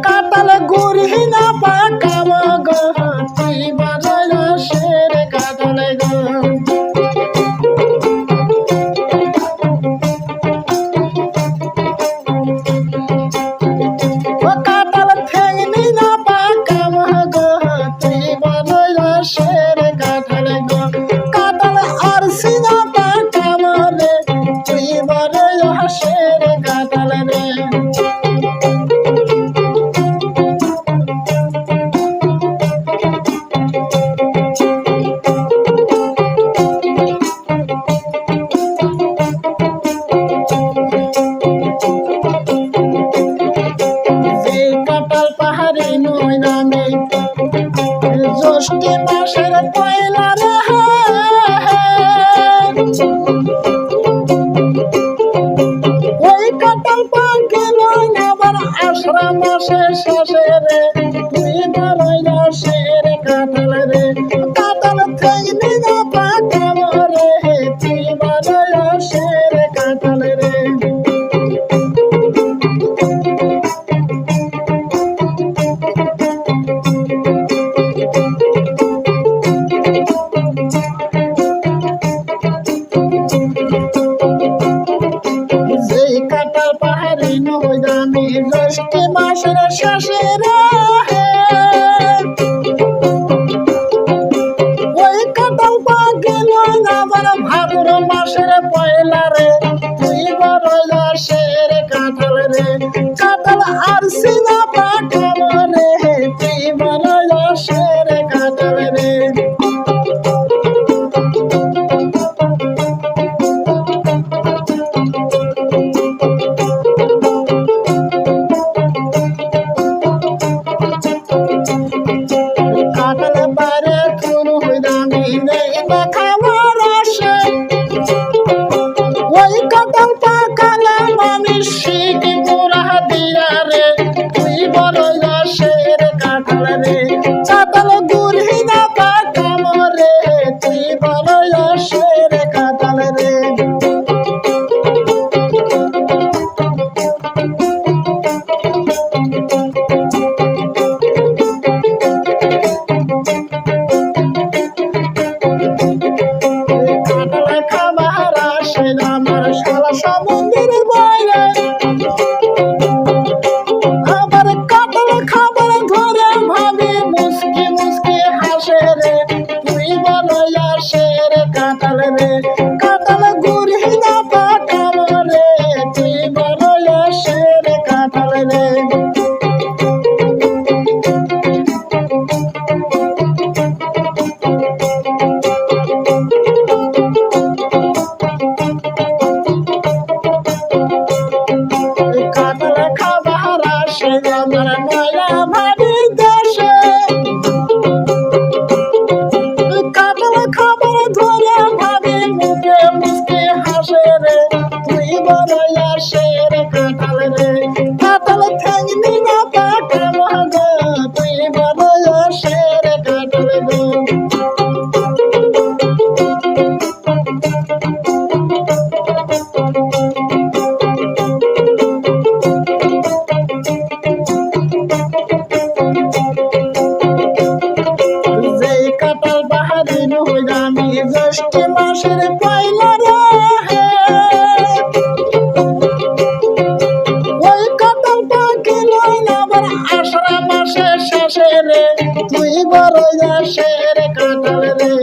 কাটাল গুড়ি না পাকাম গো তুই বড় রসের কাটাল গো কাটাল ঠেংনি না পাকাম গো তুই বড় রসের কাটাল গো কাটাল আরসি না পাকাম রে তুই বড় রসের কাটাল রে জ্যৈষ্ঠ মাসের পয়লা রে ওই কাটাল পাকিল আবার আষাঢ় মাসের শেষে রে তুই বড়ই রসের কাটাল রে কাটাল ঠেংনি না পাকাম রে তুই বড়ই রসের কাটাল রে কাটাল পাহাড়ি নৈদামি জ্যৈষ্ঠ মাসের শেষে রে ওই কাটাল পাকিল আবার ভাদ্র মাসের পয়লা রে তুই বড় রসের কাটাল রে কাটাল আরসি না পাকাম রে তুই বড় রসের কাটাল রে কাটাল বারে কোন হইদামি নেই দেখাবার আসে ওই কাটাল পাকাল মানুষ শিখ মোরা দিয়া রে তুই বড় রসের কাটাল রে কাটাল গুড়ি না পাকাম রে তুই বড় রসের কাটাল রে আমার সারা সমুদ্রের বাইরে আবার কাটাল খাবার ধরে ভাবে মুসকি মুসকি হাসে রে তুই বড় রসের কাটাল রে কাটাল গুড়ি না পাকাম রে তুই বড় রসের কাটাল রে কাটাল খাবার আসে আমার মায়া ভাবি দেশে কাটাল খাবার ধরে ভাবি মুখে মুসকে হাসে রে তুই বড় রসের কাটাল রে কাটাল ঠেংনি না পাকাম গো তুই বড় রসের কাটাল গো কাটাল পাহাড়ি নৈদামি জ্যৈষ্ঠ মাসের পয়লা রে ওই কাটাল পাকিল আবার আষাঢ় মাসের শেষে রে তুই বড় রসের কাটাল রে